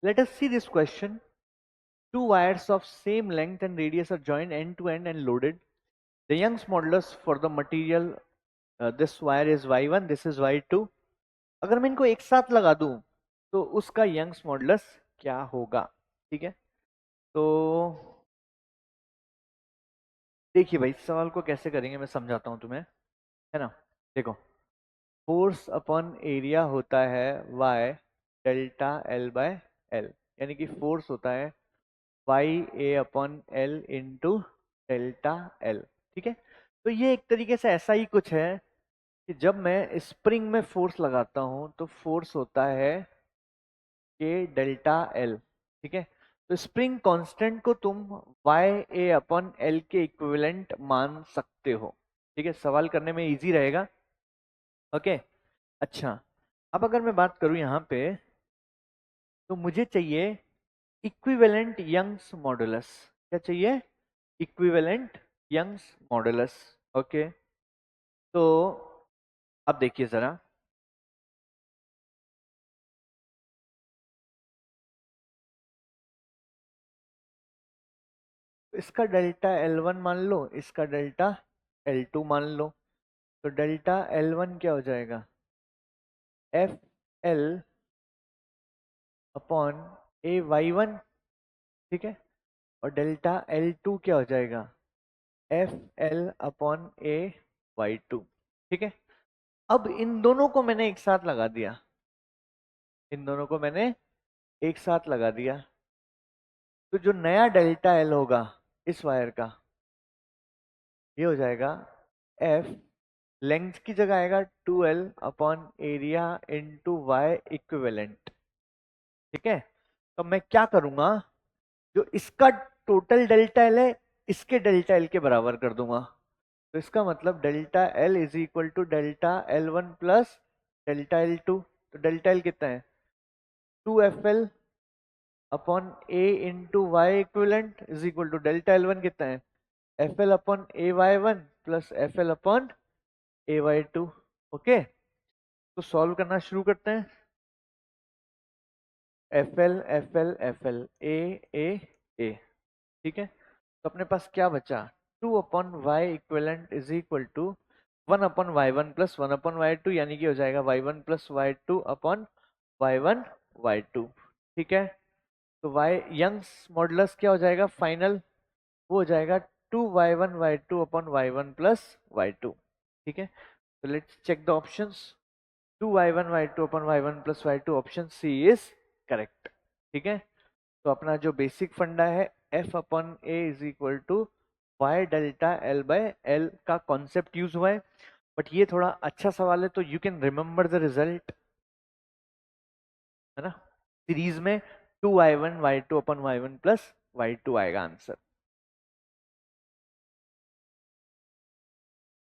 Let us see this question. Two wires of same length and radius are joined end to end and loaded. The Young's modulus for the material, this wire is y1, this is y2. अगर मैं इनको एक साथ लगा दूं तो उसका Young's modulus क्या होगा? ठीक है, तो देखिए भाई, सवाल को कैसे करेंगे मैं समझाता हूं तुम्हें, है ना। देखो, फोर्स अपॉन एरिया होता है y delta L by L, यानी कि फोर्स होता है Y A upon L into delta L. ठीक है, तो ये एक तरीके से ऐसा ही कुछ है कि जब मैं स्प्रिंग में फोर्स लगाता हूं तो फोर्स होता है के डेल्टा एल। ठीक है, तो स्प्रिंग कांस्टेंट को तुम वाई ए अपॉन एल के इक्विवेलेंट मान सकते हो। ठीक है, सवाल करने में इजी रहेगा। ओके, अच्छा, अब अगर मैं बात करूं यहाँ पे, तो मुझे चाहिए इक्विवेलेंट यंग्स मॉडुलस। क्या चाहिए? Equivalent Young's modulus. ओके, तो अब देखिए जरा, इसका डेल्टा L1 मान लो, इसका डेल्टा L2 मान लो, तो डेल्टा L1 क्या हो जाएगा? F L upon A Y one. ठीक है, और डेल्टा L2 क्या हो जाएगा? F L upon A Y two. ठीक है, अब इन दोनों को मैंने एक साथ लगा दिया, इन दोनों को मैंने एक साथ लगा दिया, तो जो नया डेल्टा एल होगा इस वायर का, ये हो जाएगा एफ, लेंथ की जगह आएगा 2L upon area into y equivalent. ठीक है, तो मैं क्या करूंगा, जो इसका टोटल डेल्टा एल है इसके डेल्टा एल के बराबर कर दूंगा। तो इसका मतलब delta L is equal to delta L one plus delta L two. तो डेल्टा एल कितना है? 2FL upon A into y equivalent is equal to delta L one कितना है? FL upon A Y one plus FL upon A Y two. Okay, तो solve करना शुरू करते हैं। FL FL FL ए ए ए। ठीक है, तो अपने पास क्या बचा? 2/y equivalent is equal to 1/y1 plus 1/y2, यानी कि हो जाएगा y1 plus y2 upon y1 y2। ठीक है, तो y यंग्स मॉडुलस क्या हो जाएगा फाइनल? वो हो जाएगा 2y1 y2 upon y1 plus y2। ठीक है, तो let's check the options. 2y1 y2 upon y1 plus y2, option C is correct. ठीक है, तो अपना जो बेसिक फंडा है F upon A is equal to y delta L by L का कॉन्सेप्ट यूज हुआ है। बट ये थोड़ा अच्छा सवाल है, तो you can remember the result, है ना। सीरीज में 2y1 y2 upon y1 plus y2 आएगा आंसर।